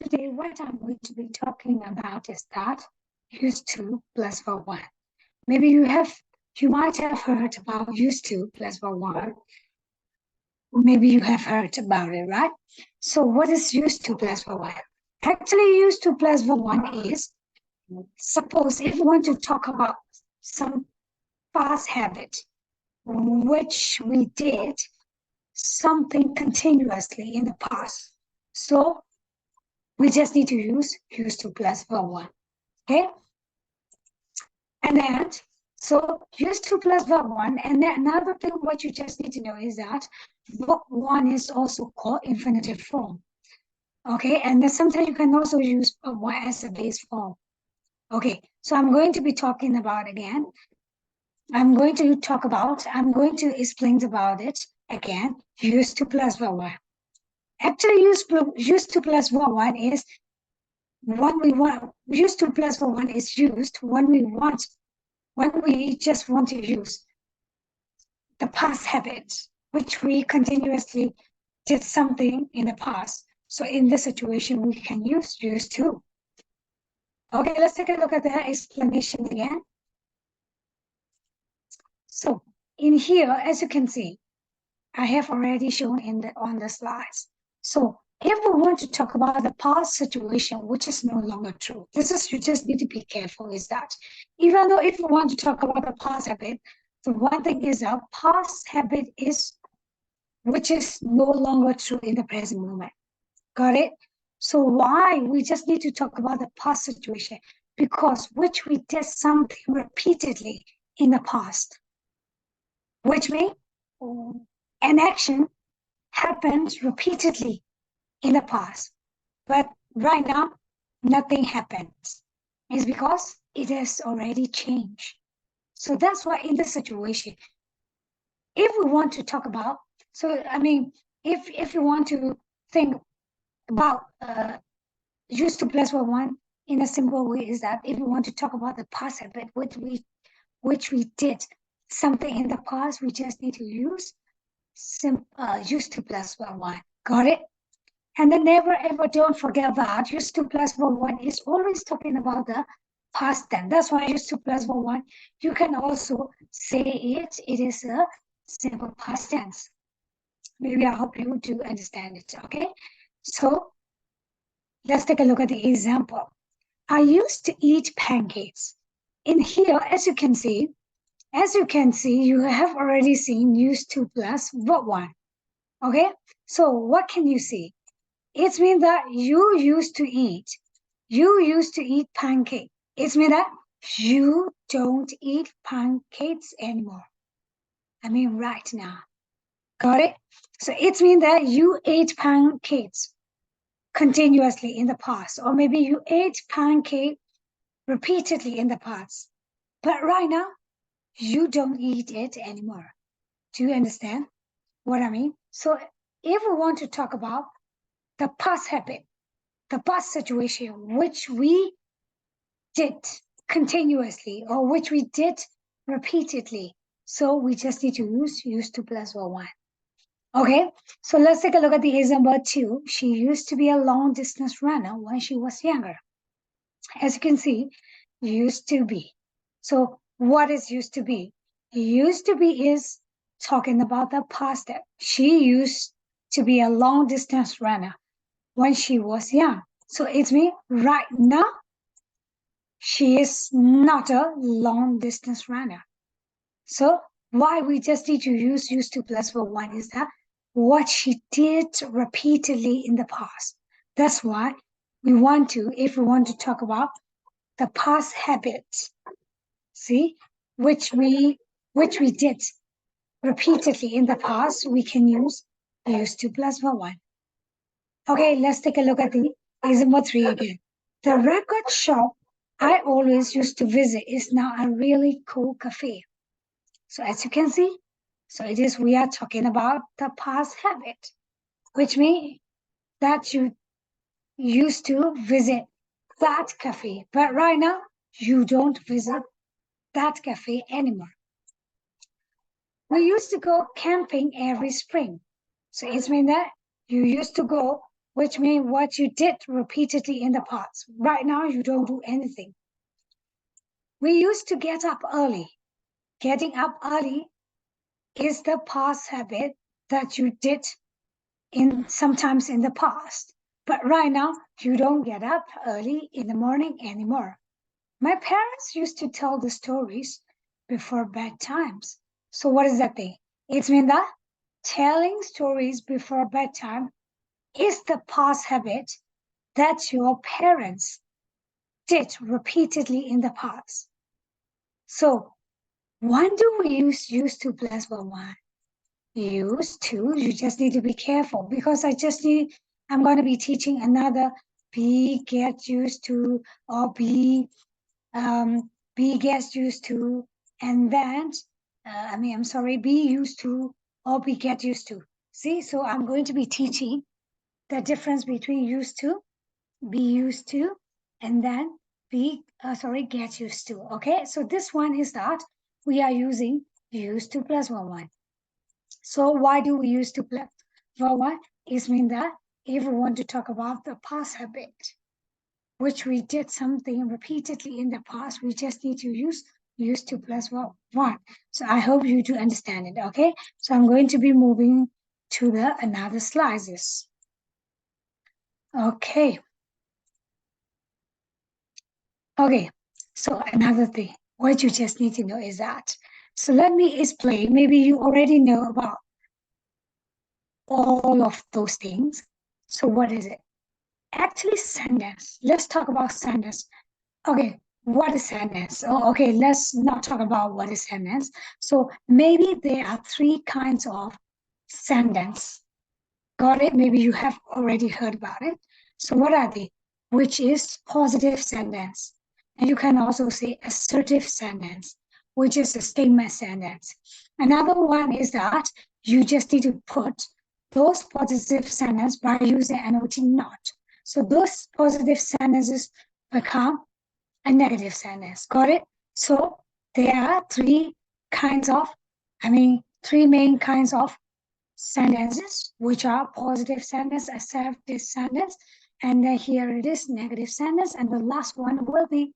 Today, what I'm going to be talking about is that used to plus verb one. Maybe you might have heard about used to plus verb one. Maybe you have heard about it, right? So what is used to plus verb one? Actually, used to plus verb one is, suppose if you want to talk about some past habit, which we did something continuously in the past. So we just need to use used to plus verb one. Okay? And then, so used to plus verb one. And then another thing what you just need to know is that verb one is also called infinitive form. Okay, and then sometimes you can also use verb one as a base form. Okay, so I'm going to be talking about again. I'm going to explain about it again. Used to plus verb one. Actually, used to plus verb one is when we want. Used to plus verb one is used when we just want to use the past habits, which we continuously did something in the past. So in this situation, we can use used to. Okay, let's take a look at the explanation again. So in here, as you can see, I have already shown on the slides. So if we want to talk about the past situation, which is no longer true, you just need to be careful is that even though if we want to talk about the past habit, the one thing is a past habit is which is no longer true in the present moment. Got it? So why we just need to talk about the past situation? Because which we did something repeatedly in the past, which means an action happened repeatedly in the past, but right now nothing happens. It's because it has already changed. So that's why in this situation, if we want to talk about, so I mean, if you want to think about used to plus one in a simple way is that if we want to talk about the past habit, which we did something in the past, we just need to use used to plus one. Got it? And then never ever don't forget that used to plus one is always talking about the past tense. That's why used to plus one. You can also say it is a simple past tense. Maybe I hope you do understand it. Okay, so let's take a look at the example. I used to eat pancakes. In here, as you can see, you have already seen used to plus verb one. Okay, so what can you see? It means that you used to eat pancake. It means that you don't eat pancakes anymore. I mean, right now. Got it? So it means that you ate pancakes continuously in the past, or maybe you ate pancake repeatedly in the past. But right now, you don't eat it anymore. Do you understand what I mean? So if we want to talk about the past habit, the past situation, which we did continuously or which we did repeatedly, so we just need to use used to plus verb one. Okay, so let's take a look at the example 2. She used to be a long distance runner when she was younger. As you can see, used to be. So what is used to be? Used to be is talking about the past. She used to be a long distance runner when she was young. So it means right now, she is not a long distance runner. So why we just need to use used to plus verb one is that what she did repeatedly in the past. That's why we want to, if we want to talk about the past habits, see, which we did repeatedly in the past, we can use used to plus verb one. Okay, let's take a look at the example 3 again. The record shop I always used to visit is now a really cool cafe. So as you can see, we are talking about the past habit, which means that you used to visit that cafe, but right now you don't visit that cafe anymore. We used to go camping every spring. So it means that you used to go which means what you did repeatedly in the past. Right now, you don't do anything. We used to get up early. Getting up early is the past habit that you did sometimes in the past. But right now, you don't get up early in the morning anymore. My parents used to tell the stories before bedtimes. So what does that mean? It means that telling stories before bedtime is the past habit that your parents did repeatedly in the past. So when do we use used to plus one? Used to, you just need to be careful because I'm going to be teaching another be, get used to, or be gets used to, and then, be used to, or be get used to. See, so I'm going to be teaching the difference between used to, be used to, and then get used to. Okay, so this one is that we are using used to plus one. So why do we use to plus one? It means that if we want to talk about the past habit, which we did something repeatedly in the past, we just need to use to plus one. So I hope you do understand it, okay? So I'm going to be moving to the another slides. Okay. Okay, so another thing, what you just need to know is that. So let me explain, maybe you already know about all of those things. So what is it? Actually, sentence. Let's talk about sentence. Okay, what is sentence? Oh, okay, let's not talk about what is sentence. So maybe there are three kinds of sentence. Got it? Maybe you have already heard about it. So what are they? Which is positive sentence. And you can also say assertive sentence, which is a statement sentence. Another one is that you just need to put those positive sentences by using NOT not. So those positive sentences become a negative sentence. Got it? So there are three main kinds of sentences, which are positive sentence, assertive sentence, and then here it is, negative sentence, and the last one will be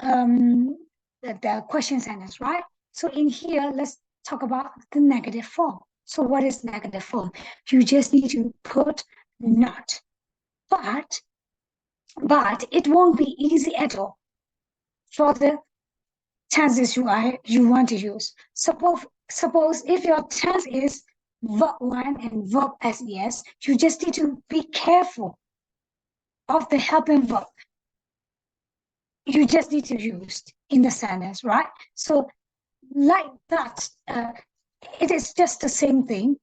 the question sentence, right? So in here, let's talk about the negative form. So what is negative form? You just need to put not, but it won't be easy at all for the tenses you want to use. Suppose if your tense is verb 1 and verb SES, you just need to be careful of the helping verb. You just need to use in the sentence, right? So like that, it is just the same thing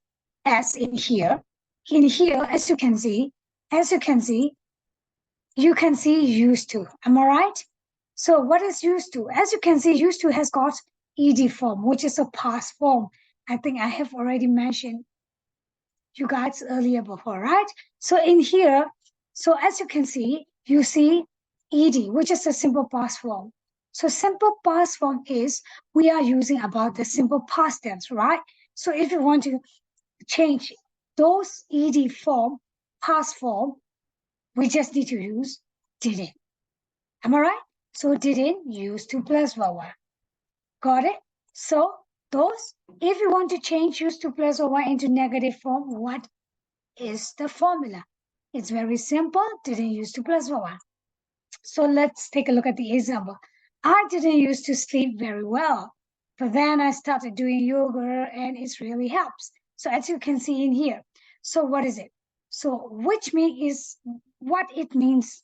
as in here. In here, as you can see, you can see used to. Am I right? So what is used to? As you can see, used to has got ed form, which is a past form. I think I have already mentioned you guys earlier before, right? So in here, so as you can see, you see ed, which is a simple past form. So simple past form is we are using about the simple past tense, right? So if you want to change those ed form, past form, we just need to use didn't. Am I right? So didn't used to plus vowel. Got it? So those, if you want to change used to plus vowel into negative form, what is the formula? It's very simple. Didn't used to plus vowel. So let's take a look at the example. I didn't used to sleep very well, but then I started doing yoga and it really helps. So as you can see in here, so what is it? So what it means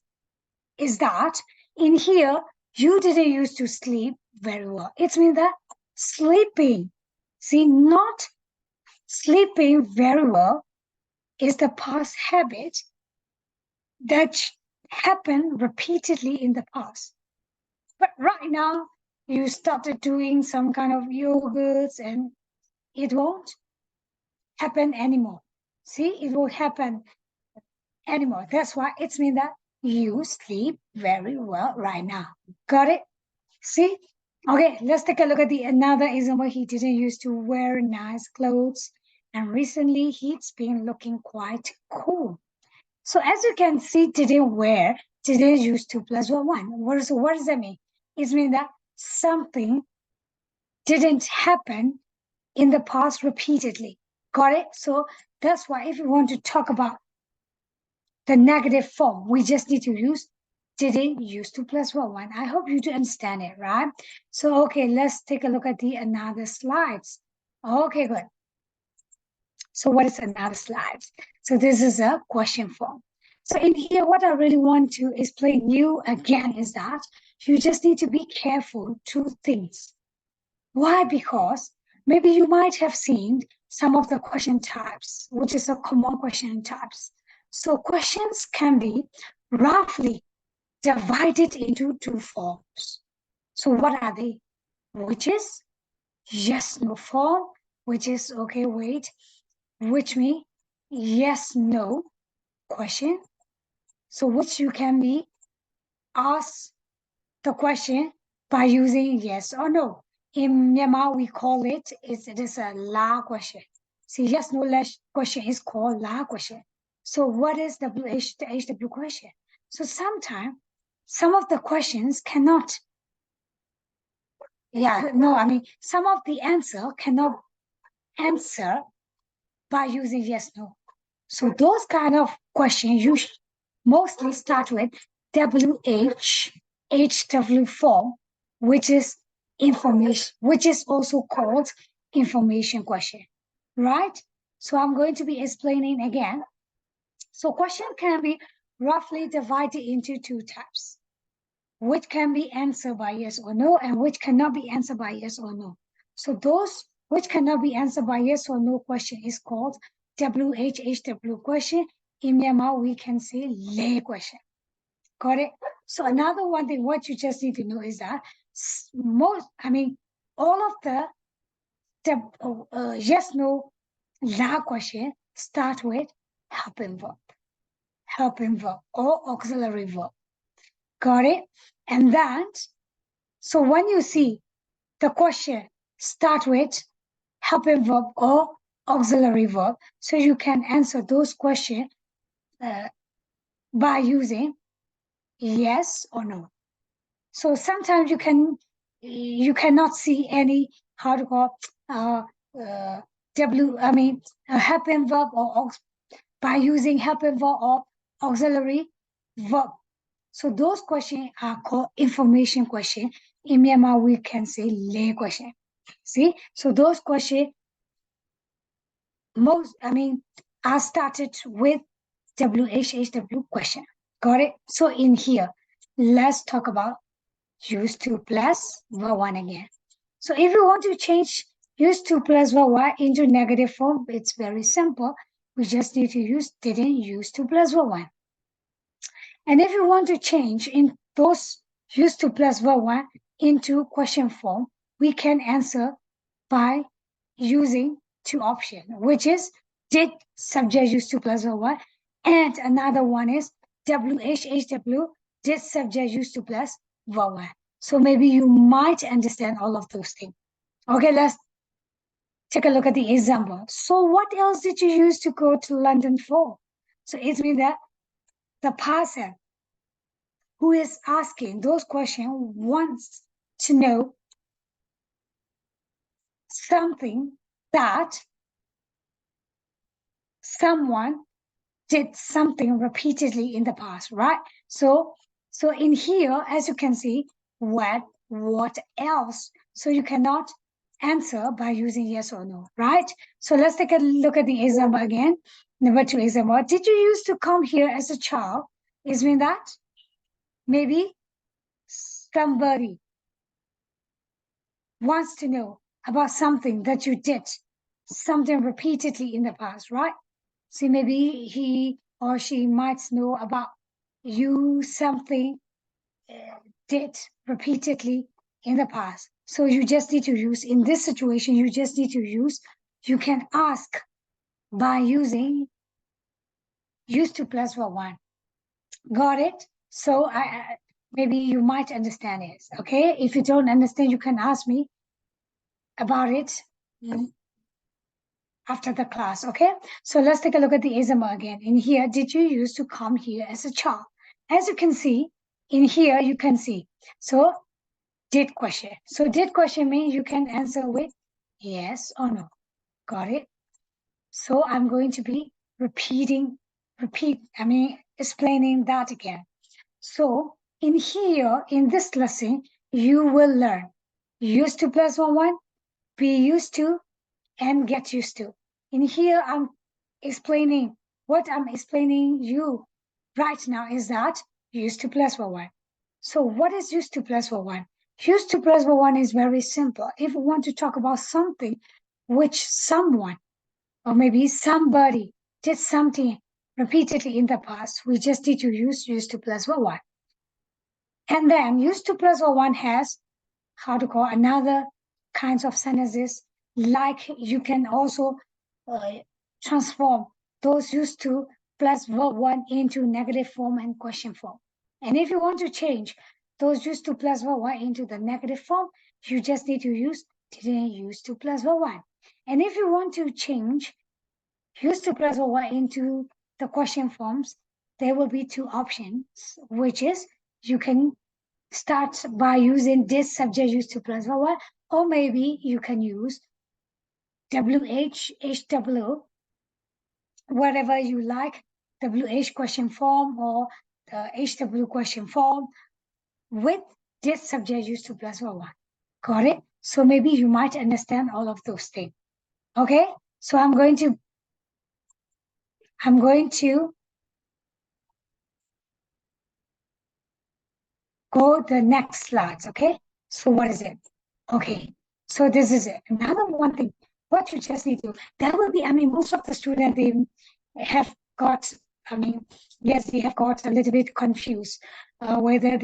is that in here, you didn't used to sleep very well. It means that sleeping, see, not sleeping very well is the past habit that happened repeatedly in the past. But right now, you started doing some kind of yogas and it won't happen anymore. See, it won't happen anymore. That's why it means that you sleep very well right now. Got it? See? Okay, let's take a look at another example. He didn't used to wear nice clothes, and recently he's been looking quite cool. So as you can see, didn't where, didn't use 2 plus 1. What does that mean? It means that something didn't happen in the past repeatedly. Got it? So that's why if you want to talk about the negative form, we just need to use didn't use 2 plus 1. I hope you do understand it, right? So, okay, let's take a look at the another slides. Okay, good. So what is another slide? So this is a question form. So in here, what I really want to explain you again is that you just need to be careful 2 things. Why? Because maybe you might have seen some of the question types, which is a common question types. So questions can be roughly divided into 2 forms. So what are they? Which is yes, no form, which is, okay, wait, which means yes, no question. So which you can be asked the question by using yes or no. In Myanmar, we call it is a la question. See, yes, no question is called la question. So what is the HW question? So sometimes some of the questions cannot, some of the answer cannot answer by using yes, no. So those kind of questions you mostly start with HW form, which is information, which is also called information question, right? So I'm going to be explaining again. So question can be roughly divided into 2 types, which can be answered by yes or no, and which cannot be answered by yes or no. So those which cannot be answered by yes or no question is called WHW question. In Myanmar, we can say lay question. Got it? So another one thing, what you just need to know is that all of the yes, no, la question start with helping verb or auxiliary verb. Got it? And that, so when you see the question start with helping verb or auxiliary verb, so you can answer those questions by using yes or no. So sometimes you cannot see any how to call helping verb or by using helping verb or auxiliary verb. So those questions are called information question. In Myanmar, we can say lay question. See, so those questions are started with WHW question. Got it? So in here, let's talk about use 2 plus verb 1 again. So if you want to change use 2 plus verb 1 into negative form, it's very simple. We just need to use didn't use 2 plus verb 1. And if you want to change in those use 2 plus verb 1 into question form, we can answer by using 2 options, which is did subject use 2 plus verb 1, and another one is WHW did subject use 2 plus verb 1. So maybe you might understand all of those things. Okay, let's take a look at the example. So what else did you use to go to London for? So it means that the person who is asking those questions wants to know something that someone did something repeatedly in the past, right? So in here, as you can see, what else? So you cannot answer by using yes or no, right? So let's take a look at the example again. Number 2 example. Did you used to come here as a child? Is mean that maybe somebody wants to know about something that you did, something repeatedly in the past, right? See, maybe he or she might know about you something did repeatedly in the past. So you just need to use, in this situation, you just need to use, you can ask by using use 2 plus verb 1. Got it? So maybe you might understand it, okay? If you don't understand, you can ask me about it after the class, okay? So let's take a look at the example again. In here, did you used to come here as a child? As you can see, in here you can see. So did question. So did question means you can answer with yes or no. Got it? So I'm going to be explaining that again. So in here, in this lesson, you will learn used to plus one, be used to, and get used to. In here, I'm explaining what I'm explaining you right now is that used to plus one. So what is used to plus one? Used to plus one is very simple. If we want to talk about something which someone or maybe somebody did something repeatedly in the past, we just need to use used to plus one. And then used to plus one has how to call another kinds of sentences, like you can also transform those used to plus verb one into negative form and question form. And if you want to change those used to plus verb one into the negative form, you just need to use didn't used to plus verb one. And if you want to change used to plus verb one into the question forms, there will be two options, which is you can start by using this subject used to plus one, or maybe you can use WH, HW, whatever you like, WH question form or the HW question form with this subject used to plus one. Got it? So maybe you might understand all of those things. Okay? So I'm going to go the next slides, okay? So what is it? Okay, so this is it. Another one thing, what you just need to, that will be, most of the students, they have got, yes, they have got a little bit confused whether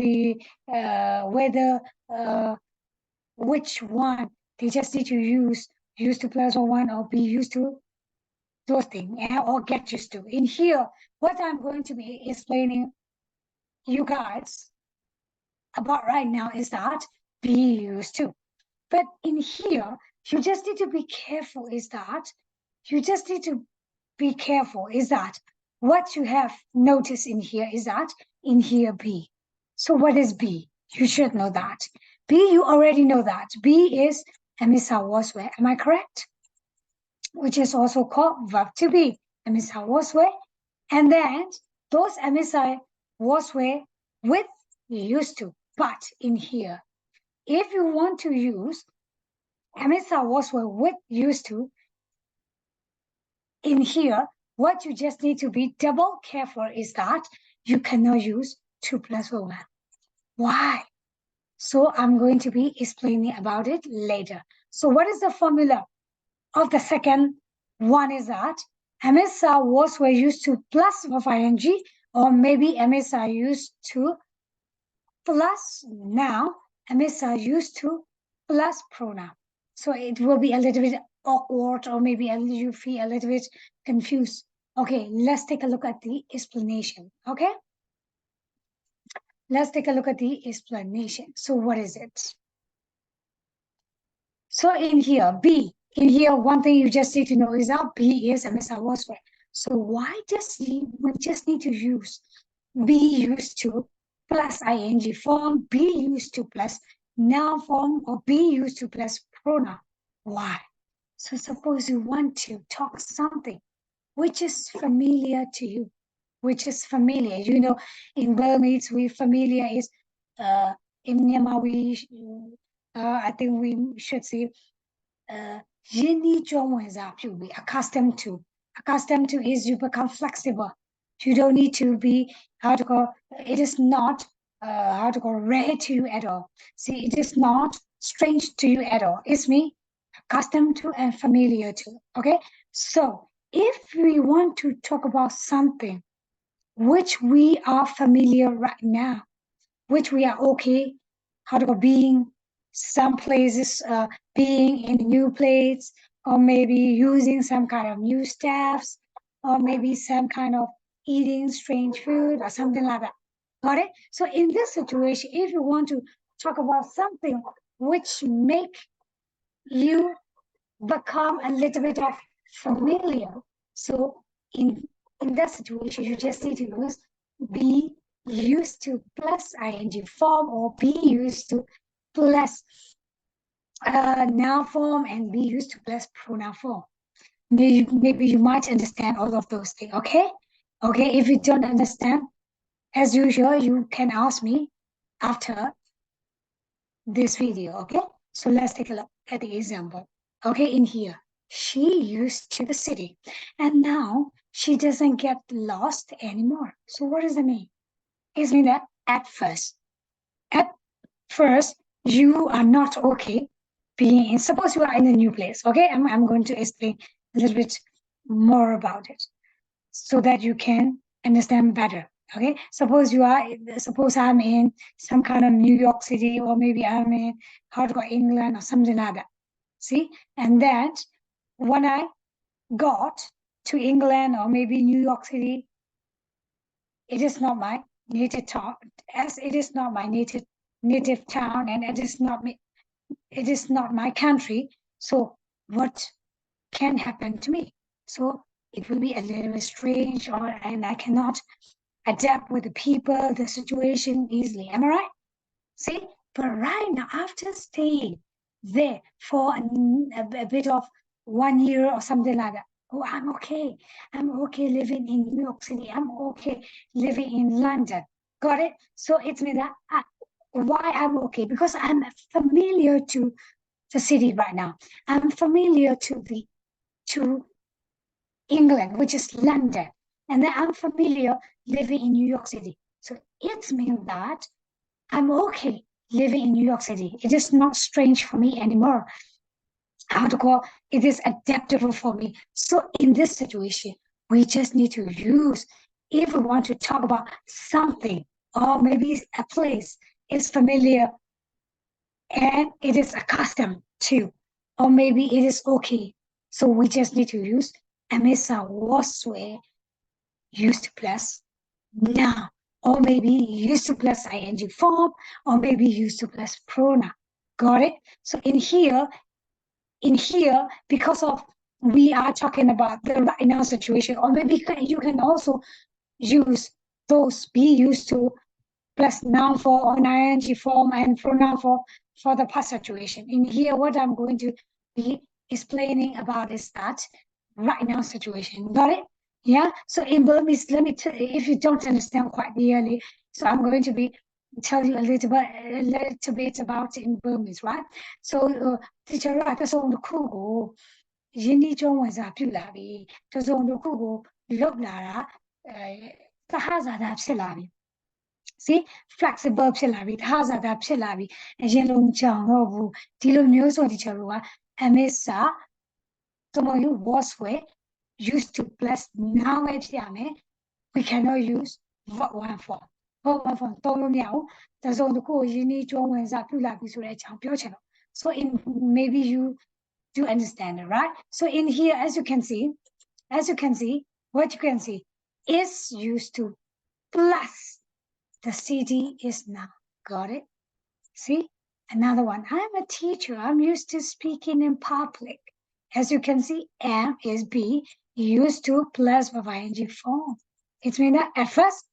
which one they just need to use to plus one or be used to those things or get used to. In here, what I'm going to be explaining you guys about right now is that be used to. But in here, you just need to be careful is that what you have noticed in here is that in here be. So what is be? You should know that. Be, you already know that. Be is emisa was where. Am I correct? Which is also called verb to be. Emisa was where. And then those emisa was where with used to. But in here, if you want to use emisa was where with used to, in here, what you just need to be double careful is that you cannot use 2 plus 1. Why? So I'm going to be explaining about it later. So what is the formula of the second one is that MSR was were used to plus of ing, or maybe MSR used to plus now, MSR used to plus pronoun. So it will be a little bit awkward, or maybe you feel a little bit confused. Okay, let's take a look at the explanation. Okay, let's take a look at the explanation. So what is it? So in here, B. In here, one thing you just need to know is that B is MSR was where. So why does we just need to use be used to plus ing form, be used to plus noun form, or be used to plus pronoun? Why? So suppose you want to talk something which is familiar to you, which is familiar. You know, in Burmese, we familiar is in Myanmar, I think we should say accustomed to. Accustomed to is you become flexible. You don't need to be it is not rare to you at all. See, it is not strange to you at all. It's me accustomed to and familiar to. Okay, so if we want to talk about something which we are familiar right now, which we are okay, being some places, being in a new place, or maybe using some kind of new staffs, or maybe some kind of eating strange food or something like that. Got it? So in this situation, if you want to talk about something which make you become a little bit of familiar. So in that situation, you just need to use be used to plus ing form or be used to plus noun form and be used to plus pronoun form. Maybe you might understand all of those things, okay? Okay, if you don't understand, as usual, you can ask me after this video, okay? So let's take a look at the example. Okay, in here, she used to the city and now she doesn't get lost anymore. So what does it mean? It means that at first, you are not okay being in, suppose you are in a new place, okay? I'm going to explain a little bit more about it so that you can understand better. Okay, suppose I'm in some kind of New York City, or maybe I'm in England or something like that. See, and then when I got to England or maybe New York City, it is not my native town, as it is not my native town, and it is not my country. So what can happen to me? So it will be a little bit strange, and I cannot adapt with the people, the situation easily. Am I right? See, but right now, after staying there for a bit of 1 year or something like that, oh, I'm okay. I'm okay living in New York City. I'm okay living in London. Got it? So it's me that why I'm okay, because I'm familiar to the city right now. I'm familiar to England, which is London, and then I'm familiar living in New York City. So it means that I'm okay living in New York City. It is not strange for me anymore. How to call it is adaptable for me. So in this situation, we just need to use, if we want to talk about something or maybe a place is familiar and it is accustomed to, or maybe it is okay. So we just need to use Amesa was where used to plus now, or maybe used to plus ing form, or maybe used to plus pronoun. Got it? So in here, because of we are talking about the right now situation, or maybe you can also use those be used to plus noun form or ing form and pronoun form for the past situation. In here, what I'm going to be explaining about is that right now situation. Got it? Yeah. So in Burmese, let me tell you, if you don't understand quite clearly, so I'm going to be tell you a little bit about in Burmese, right? So teacher ကတစုံတစ်ခုကိုရင်းနှီးကျွမ်းဝင်စာပြုလာပြီးတစုံတစ်ခုကိုလုပ်လာတာသဟဇာတာဖြစ်လာပြီ See flexible ဖြစ်လာပြီသဟဇာတာဖြစ်လာပြီအရင်လိုမကြောင်တော့ဘူးဒီလိုမျိုးဆို teacher တို့က amisa သမုံယူ was where used to plus now ပဲဖြစ်ရမယ် we cannot use verb one form verb one form သုံးလို့မရဘူးတစုံတစ်ခုကိုရင်းနှီးကျွမ်းဝင်စာပြုလာပြီဆိုတဲ့အကြောင်းပြောချင်တော့ so in maybe you do understand it, right? So in here, as you can see, what you can see is used to plus the city is now. Got it? See? Another one. I'm a teacher. I'm used to speaking in public. As you can see, am is be used to plus verb ing form. It means that at first,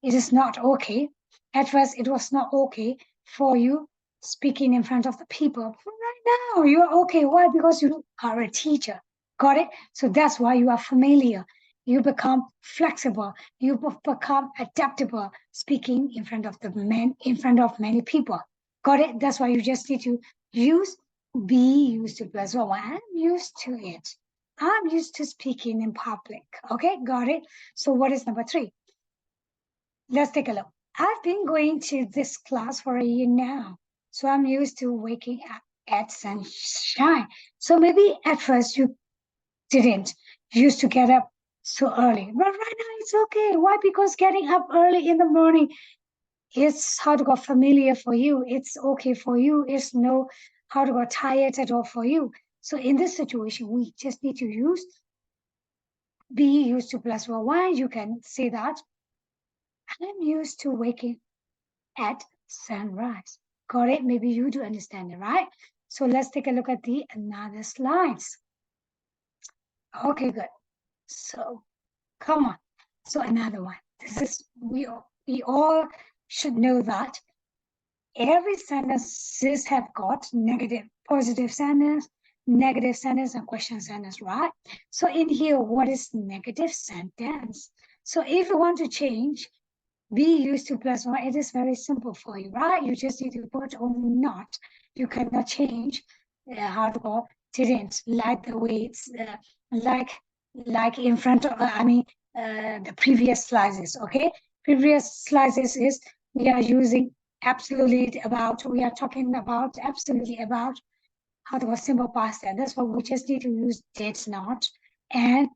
it is not okay. At first, it was not okay for you speaking in front of the people. But right now, you are okay. Why? Because you are a teacher. Got it? So that's why you are familiar. You become flexible. You become adaptable speaking in front of many people. Got it? That's why you just need to be used to plus one. I'm used to it. I'm used to speaking in public. Okay, got it? So what is number 3? Let's take a look. I've been going to this class for a year now, so I'm used to waking up at sunshine. So maybe at first you didn't used to get up so early, but right now it's okay. Why? Because getting up early in the morning is how to go familiar for you. It's okay for you. It's no how to go tired at all for you. So in this situation, we just need to use be used to plus one. Why? You can say that I'm used to waking at sunrise. Got it? Maybe you do understand it, right? So let's take a look at the another slides. Okay, good. So come on. So another one. This is we all should know that every sentences have got negative, positive sentence, negative sentence, and question sentence, right? So in here, what is negative sentence? So if you want to change be used to plus one, it is very simple for you, right? You just need to put only not. You cannot change how to go didn't like the way it's like in front of the previous slices. Okay, previous slices is we are using absolutely about we are talking about absolutely about how to go simple past tense. That's why we just need to use did not and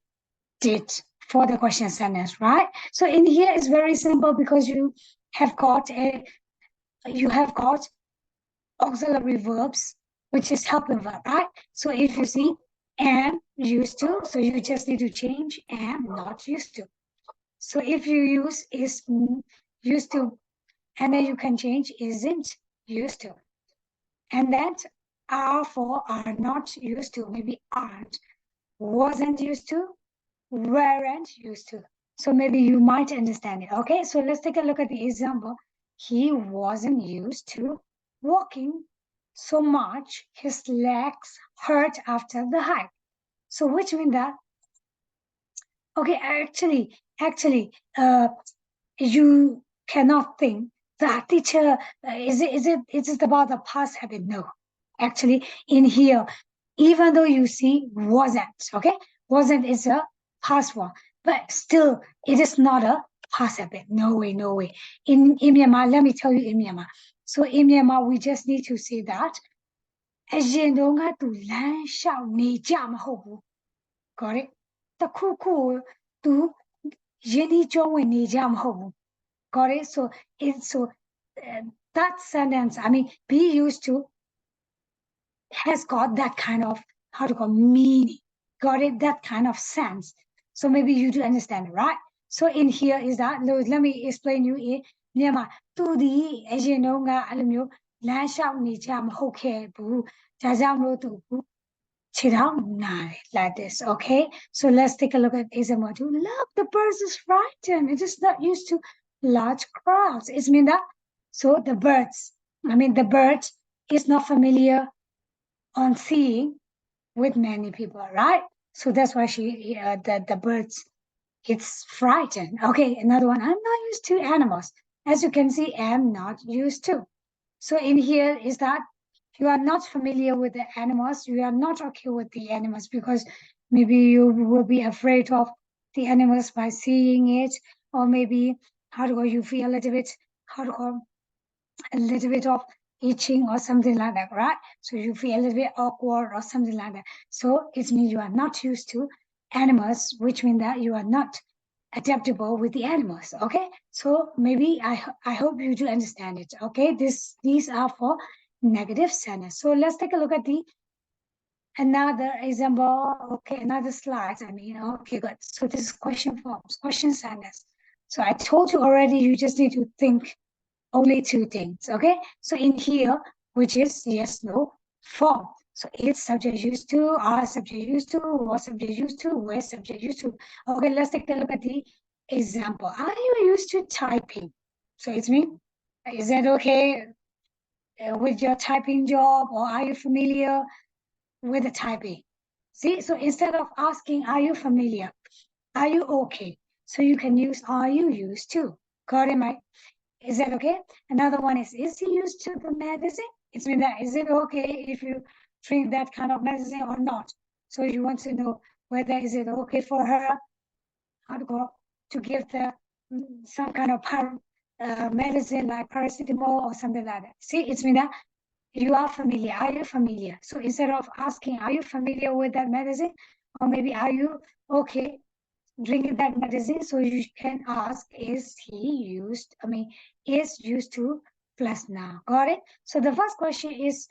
did for the question sentence, right? So in here it's very simple because you have got auxiliary verbs, which is helping verb, right? So if you see am used to, so you just need to change am not used to. So if you use is used to, and then you can change isn't used to. And that are for are not used to, maybe aren't, wasn't used to, weren't used to. So maybe you might understand it. Okay, so let's take a look at the example. He wasn't used to walking so much, his legs hurt after the hike. So which means that, okay, actually, you cannot think that teacher, is it about the past habit? No, actually in here, even though you see wasn't, okay, wasn't is a past one, but still it is not a past habit. No way, no way. In Myanmar, let me tell you in Myanmar. So in Myanmar, we just need to say that အရင်တုန်းကသူလမ်းလျှောက်နေကြမဟုတ်ဘူး got it တခုခုကိုသူရင်းနှီးကျွမ်းဝင်နေကြမဟုတ်ဘူး got it so it's so that sentence I mean be used to has got that kind of how to call meaning got it that kind of sense so maybe you do understand it, right so in here is that let me explain you in မြန်မာသူဒီအရင်တုန်းကအဲ့လိုမျိုးလမ်းလျှောက်နေကြမဟုတ်ခဲ့ဘူးဒါကြောင့်မလို့သူ like this, okay? So let's take a look at example 2. Look, the birds is frightened. It is not used to large crowds. It's mean that so the bird is not familiar on seeing with many people, right? So that's why the birds it's frightened. Okay, another one. I'm not used to animals. As you can see, I'm not used to. So in here is that you are not familiar with the animals, you are not okay with the animals because maybe you will be afraid of the animals by seeing it, or maybe how to go, you feel a little bit, how to go, a little bit of itching or something like that, right? So you feel a little bit awkward or something like that. So it means you are not used to animals, which means that you are not adaptable with the animals. Okay, so maybe I hope you do understand it. Okay, these are for negative sentence. So let's take a look at the another example. Okay, another slide. Okay, good. So this is question forms, question sentence. So I told you already, you just need to think only two things. Okay, so in here, which is yes, no form. So it's subject used to, are subject used to, was subject used to, where subject used to. Okay, let's take a look at the example. Are you used to typing? So it's me. Is that okay with your typing job, or are you familiar with the typing? See, so instead of asking, are you familiar? Are you okay? So you can use, are you used to? Got it, Mike? Is that okay? Another one is he used to the medicine? It's mean that, is it okay if you drink that kind of medicine or not? So you want to know whether is it okay for her, how to go, to give the some kind of medicine like paracetamol or something like that. See, it's mean that you are familiar. Are you familiar? So instead of asking, are you familiar with that medicine? Or maybe, are you okay drinking that medicine? So you can ask, is used to plus now. Got it? So the first question is,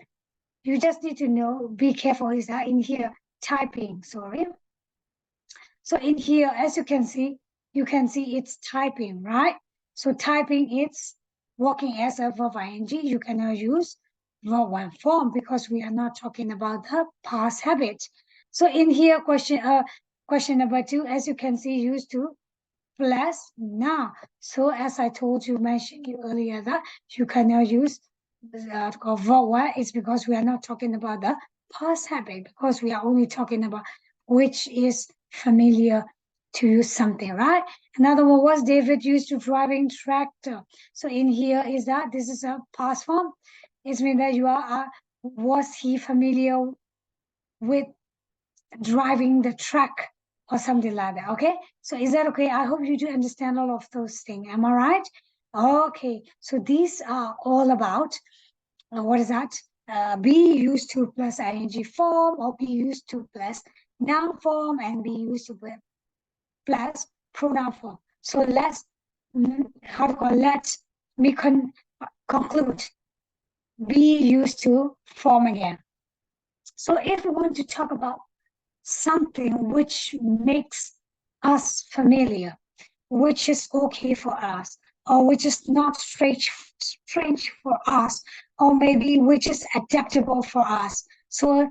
you just need to know, be careful, is that in here, typing, sorry. So in here, as you can see it's typing, right? So typing, it's working as a verb ing. You cannot use verb one form because we are not talking about the past habit. So in here, Question number 2, as you can see, used to plus now. So as I told you, mentioned you earlier, that you cannot use verb 1. It's because we are not talking about the past habit, because we are only talking about which is familiar to use something, right? Another one was David used to driving tractor. So in here is that this is a past form. It means that you are was he familiar with driving the truck or something like that? Okay, so is that okay? I hope you do understand all of those things. Am I right? Okay, so these are all about what is that? Be used to plus ing form, or be used to plus noun form, and be used to plus pronoun form. So let's let me conclude. Be used to form again. So if we want to talk about something which makes us familiar, which is okay for us, or which is not strange for us, or maybe which is adaptable for us. So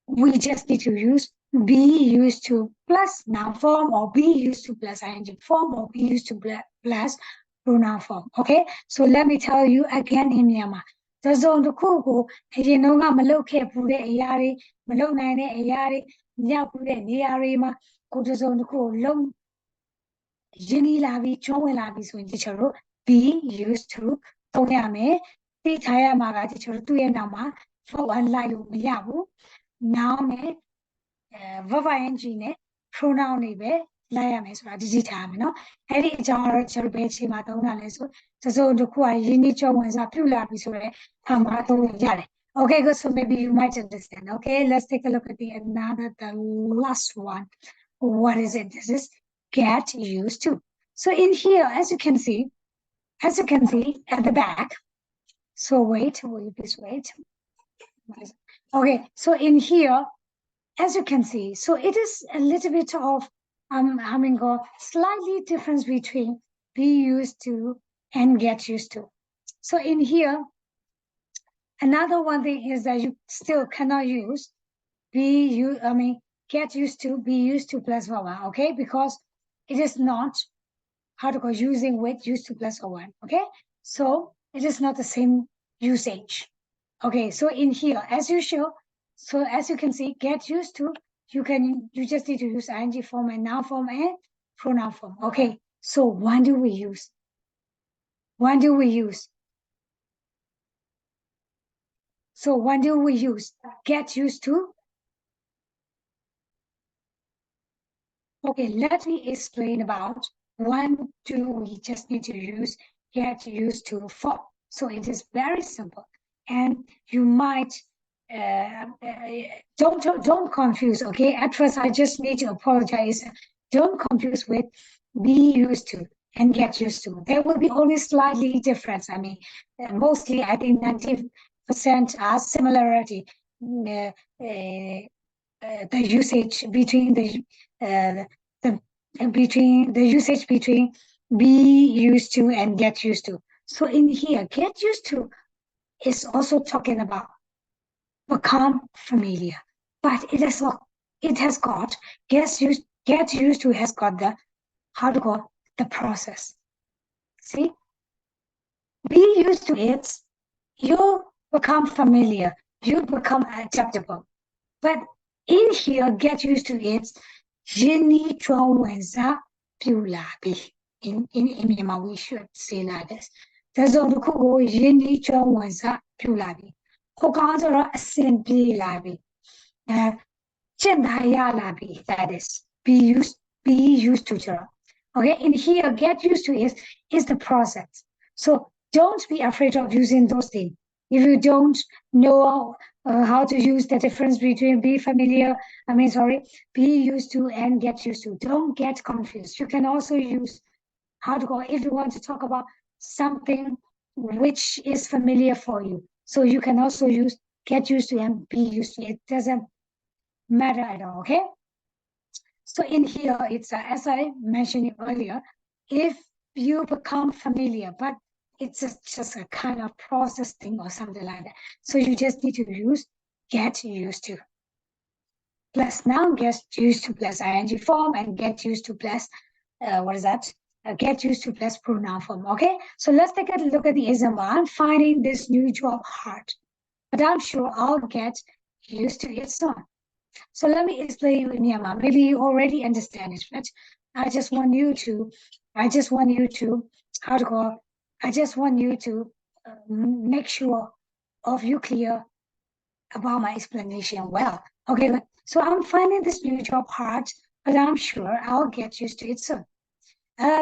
we just need to use be used to plus noun form, or be used to plus ing form, or be used to plus pronoun form. Okay, so let me tell you again in Myanmar. တစ်စုံတစ်ခုကိုအရင်တော့ကမလုပ်ခဲ့ဘူးတဲ့အရာတွေမလုပ်နိုင်တဲ့အရာတွေမရောက်ဘူးတဲ့နေရာတွေမှာကိုတစ်စုံတစ်ခုကိုလုံးရင်းနှီးလာပြီးကျွမ်းဝင်လာပြီးဆိုရင်ဒီချောတို့ be used to သုံးရမယ်သိထားရမှာကဒီချောတို့သူ့ရဲ့နောက်မှာ verb လိုက်လို့မရဘူး noun နဲ့ verb ing နဲ့ pronoun တွေပဲလိုက်ရမယ်ဆိုတာဒီကြည့်ထားရမယ်เนาะအဲ့ဒီအကြောင်းကတော့ကျွန်တော်ဘယ်ချိန်မှာသုံးတာလဲဆိုတစ်စုံတစ်ခုကရင်းနှီးကျွမ်းဝင်စွာပြုလာပြီဆိုတော့အမှားသုံးလို့ရတယ် Okay, good. So maybe you might understand. Okay, let's take a look at the last one. What is it? This is get used to. So in here, as you can see at the back. So wait, will you please wait? Okay, so in here, as you can see, so it is a little bit of slightly difference between be used to and get used to. So in here, another one thing is that you still cannot use get used to, be used to plus verb, okay? Because it is not using with used to plus one, okay? So it is not the same usage. Okay, so in here, as you can see, get used to, you just need to use ing form and noun form and pronoun form. Okay, so when do we use? So when do we use get used to? Okay, let me explain about when do we just need to use get used to form. So it is very simple, and you might don't confuse. Okay, at first I just need to apologize. Don't confuse with be used to and get used to. There will be only slightly difference. I mean, mostly I think 90% are similarity. The usage between between be used to and get used to. So in here, get used to is also talking about become familiar, but it has got get used to has got the the process. See, be used to it, you become familiar, you become adaptable, but in here, get used to it. In Myanmar, we should say like this. There's a look who Yini Chongwansa Pulabi. Hokazara simply labi. Chendaya labi, that is. Be used to her. Okay, in here, get used to is the process. So don't be afraid of using those things. If you don't know how to use the difference between be used to and get used to, don't get confused. You can also use if you want to talk about something which is familiar for you. So you can also use get used to and be used to. It doesn't matter at all, okay? So in here, it's as I mentioned earlier, if you become familiar, but it's just a kind of process thing or something like that. So you just need to use get used to. plus noun, get used to plus ing form, and get used to plus, what is that? Get used to plus pronoun form, okay? So let's take a look at the example. I'm finding this new job hard, but I'm sure I'll get used to it soon. So let me explain you in Myanmar. Maybe you already understand it, but I just want you to, how to call, I just want you to make sure of you clear about my explanation well. Okay, so I'm finding this new job hard, but I'm sure I'll get used to it soon.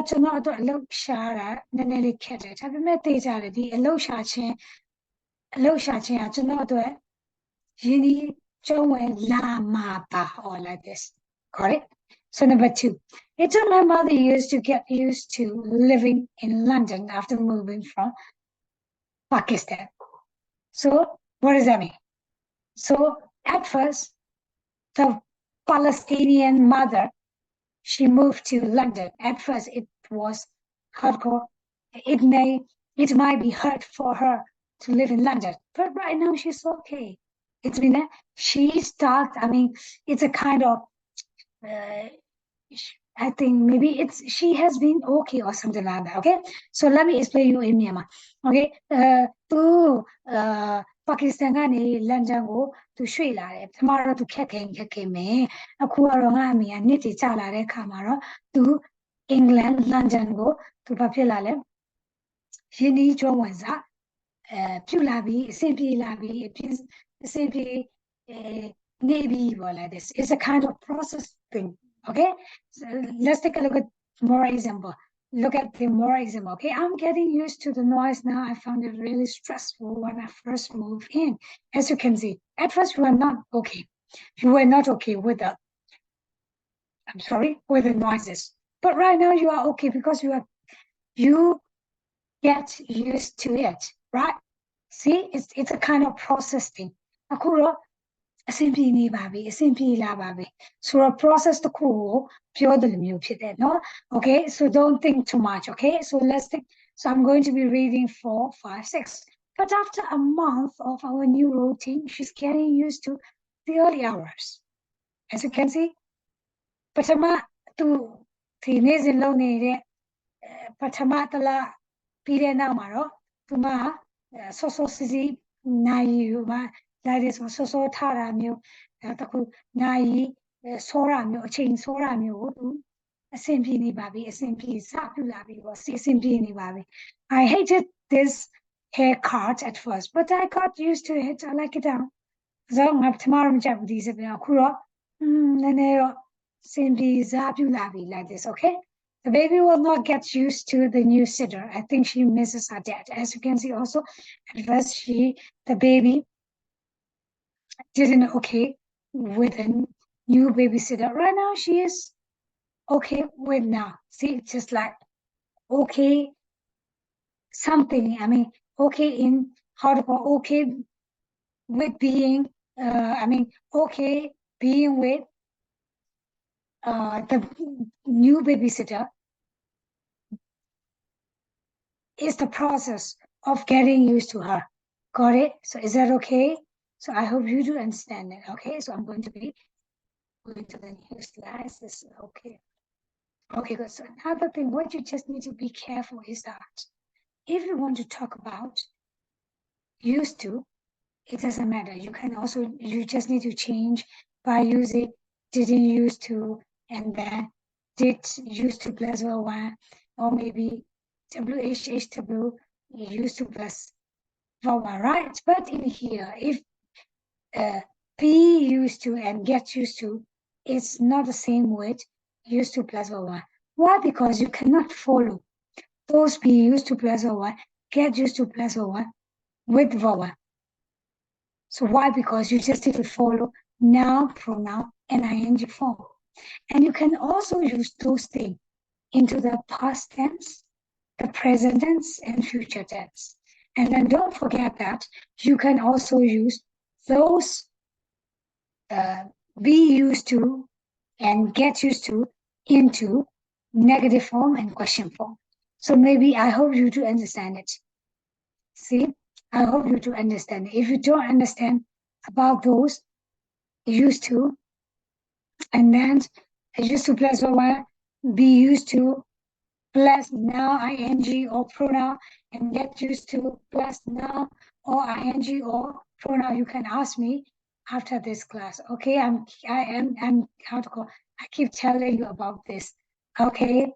ကျွန်တော်အတွက်အလုပ်ရှာတာနည်းနည်းလေးခက်တယ်ဒါပေမဲ့သိကြတယ်ဒီအလုပ်ရှာခြင်းကကျွန်တော်အတွက်ရင်းနှီးကျုံးဝင်လာမှာပါ or like this. Got it? So number 2. It took my mother years to get used to living in London after moving from Pakistan. So what does that mean? So at first, the Palestinian mother, she moved to London. At first, it was hardcore. It might be hard for her to live in London, but right now she's okay. It's been she started. I mean, it's a kind of. I think maybe she has been okay or something like that. Okay, so let me explain you in Myanmar. Okay, Pakistan ကနေ London ကိုသူရွှေ့လာတယ်ပထမတော့သူခက်ခဲမယ်အခုကတော့ငါအမေကနှစ်တည်ကျလာတဲ့အခါမှာတော့သူ England London ကိုသူဘာဖြစ်လာလဲရင်းနှီးကျွမ်းဝင်စားပြုလာပြီးအဆင်ပြေလာပြီးအဆင်ပြေနေပြီးပေါ့ like this it's a kind of process thing. Okay, so let's take a look at more example. Look at the more example. Okay, I'm getting used to the noise now. I found it really stressful when I first moved in. As you can see, at first you were not okay. You were not okay with with the noises. But right now you are okay because you get used to it, right? See, it's a kind of process thing. Akuro,အဆင်ပြေနေပါပြီအဆင်ပြေလာပါပြီဆိုတော့ process တစ်ခုကိုပြောတယ်လို့မျိုးဖြစ်တယ်เนาะ okay so don't think too much. Okay, so so I'm going to be reading 4, 5, 6. But after a month of our new routine, she's getting used to the early hours. As you can see, ပထမသူဒီနေ့စဉ်လုပ်နေတဲ့ပထမတလားပြီးတဲ့နောက်မှာတော့သူမစောစောစီစီနိုင်ယူမှာဒါတွေဆိုစောစောထားတာမျိုးတခုနိုင်စောတာမျိုးအချိန်စောတာမျိုးကိုသူအဆင်ပြေနေပါပြီအဆင်ပြေစပြုလာပြီပေါ့အဆင်ပြေနေပါပြီ I hated this haircut at first but I got used to it. I like it now. So ငါပထမတော့မကြိုက်ဘူးဒီစပင်အခုတော့နည်းနည်းတော့အဆင်ပြေစပြုလာပြီ like this. Okay, the baby will not get used to the new sitter. I think she misses her dad. As you can see also at first the baby didn't okay with a new babysitter. Right now she is okay with now. See, it's just like okay something. I mean, okay in how to call okay with being. Okay being with the new babysitter is the process of getting used to her. Got it? So is that okay? So I hope you do understand it. Okay, so I'm going to be going to the new slides. This is okay. Okay, good. So another thing, what you just need to be careful is that if you want to talk about used to, it doesn't matter. You just need to change by using didn't used to and then did used to plus one or maybe WHHW used to plus one, right? But in here, if be used to and get used to, it's not the same with used to plus one. Why? Because you cannot follow those be used to plus one, get used to plus one with one. So why? Because you just need to follow noun, pronoun, and ing form. And you can also use those things into the past tense, the present tense, and future tense. And then don't forget that you can also use those be used to and get used to into negative form and question form. So maybe I hope you do understand it. See, I hope you do understand it. If you don't understand about those used to and then used to plus verb be used to plus noun, ing or pronoun, and get used to plus noun or ing or pronoun. You can ask me after this class. Okay, I'm how to call. I keep telling you about this. Okay.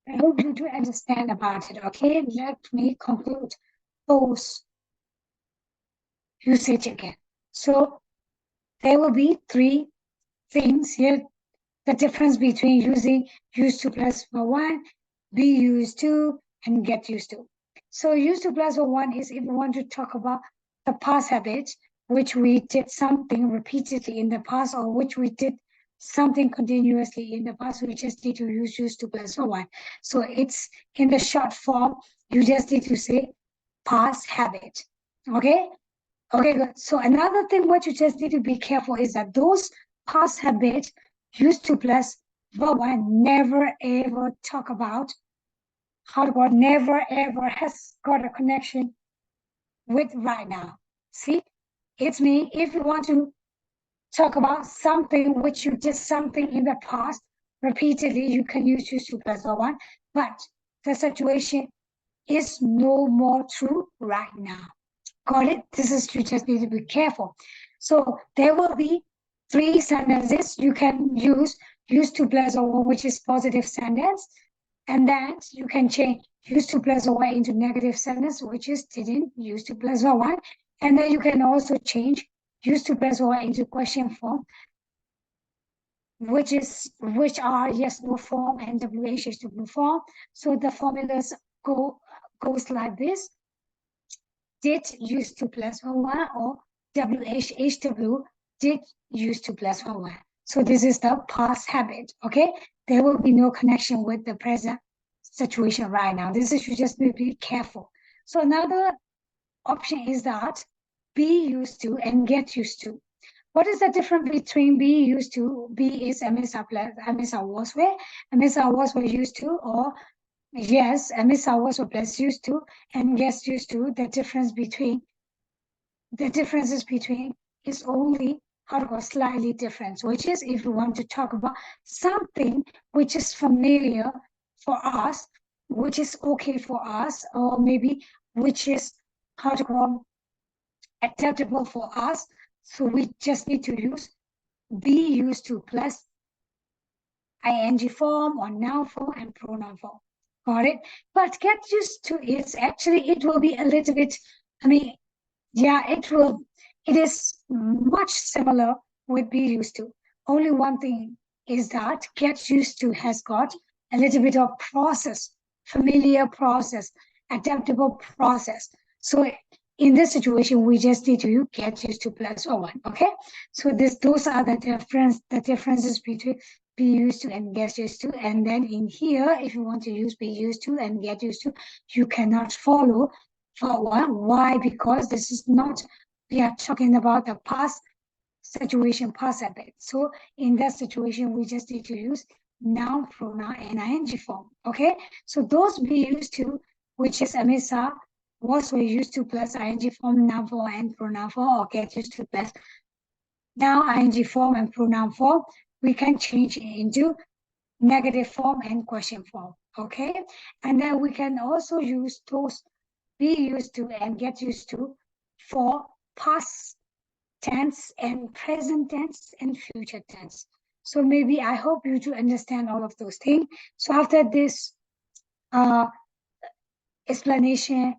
I hope you do understand about it. Okay, let me conclude those usage again. So there will be three things here. The difference between using used to plus verb one, be used to, and get used to. So used to plus verb one is if we want to talk about the past habit, which we did something repeatedly in the past, or which we did something continuously in the past, we just need to use used to plus verb one. So it's in the short form, you just need to say past habit. Okay? Okay, good. So another thing what you just need to be careful is that those past habits used to plus verb one never ever talk about how God never ever has got a connection with right now. See, it's me. If you want to talk about something which you did something in the past repeatedly, you can use used to plus verb one, but the situation is no more true right now. Got it? This is, you just need to be careful. So there will be three sentences you can use used to plus or which is positive sentence, and then you can change used to plus or into negative sentence, which is didn't used to plus or one, and then you can also change used to plus or into question form, which are yes no form and WH is to form. So the formulas goes like this: did used to plus one or WHHW did used to plus one. So this is the past habit, okay? There will be no connection with the present situation right now. This is, you just need to be careful. So another option is that be used to and get used to. What is the difference between be used to? Be is MSR plus MSR was where MSR was were used to, or yes, MSR was were plus used to, and gets used to. The differences between is only how to go slightly different, which is if you want to talk about something which is familiar for us, which is okay for us, or maybe which is how to go acceptable for us. So we just need to use be used to plus ing form or noun form and pronoun form. Got it? But get used to it. Actually, it will be a little bit, I mean, yeah, it is much similar with be used to. Only one thing is that get used to has got a little bit of process, familiar process, adaptable process. So in this situation, we just need to get used to plus or one, okay? So those are the differences between be used to and get used to. And then in here, if you want to use be used to and get used to, you cannot follow for one. Why? Because this is not, we are talking about the past situation, past habit. So in that situation, we just need to use noun, pronoun, and ing form. Okay. So those be used to, which is MSR, was we used to plus ing form, noun form, and pronoun form, or get used to plus noun, ing form, and pronoun form. We can change it into negative form and question form. Okay. And then we can also use those be used to and get used to for past tense and present tense and future tense. So maybe I hope you do understand all of those things. So after this explanation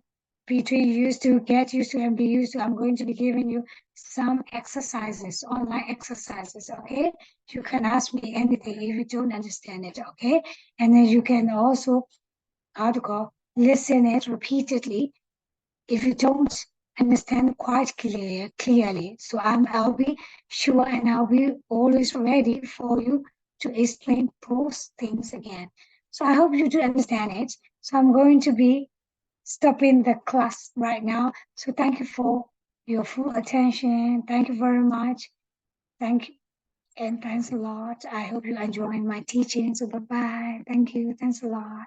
between used to, get used to, and be used to, I'm going to be giving you some exercises, online exercises, okay? You can ask me anything if you don't understand it, okay? And then you can also, how to go, listen it repeatedly if you don't understand quite clearly. So I'll be sure and I'll be always ready for you to explain those things again. So I hope you do understand it. So I'm going to be stopping the class right now. So thank you for your full attention. Thank you very much. Thank you. And thanks a lot. I hope you enjoy my teaching. So bye-bye. Thank you. Thanks a lot.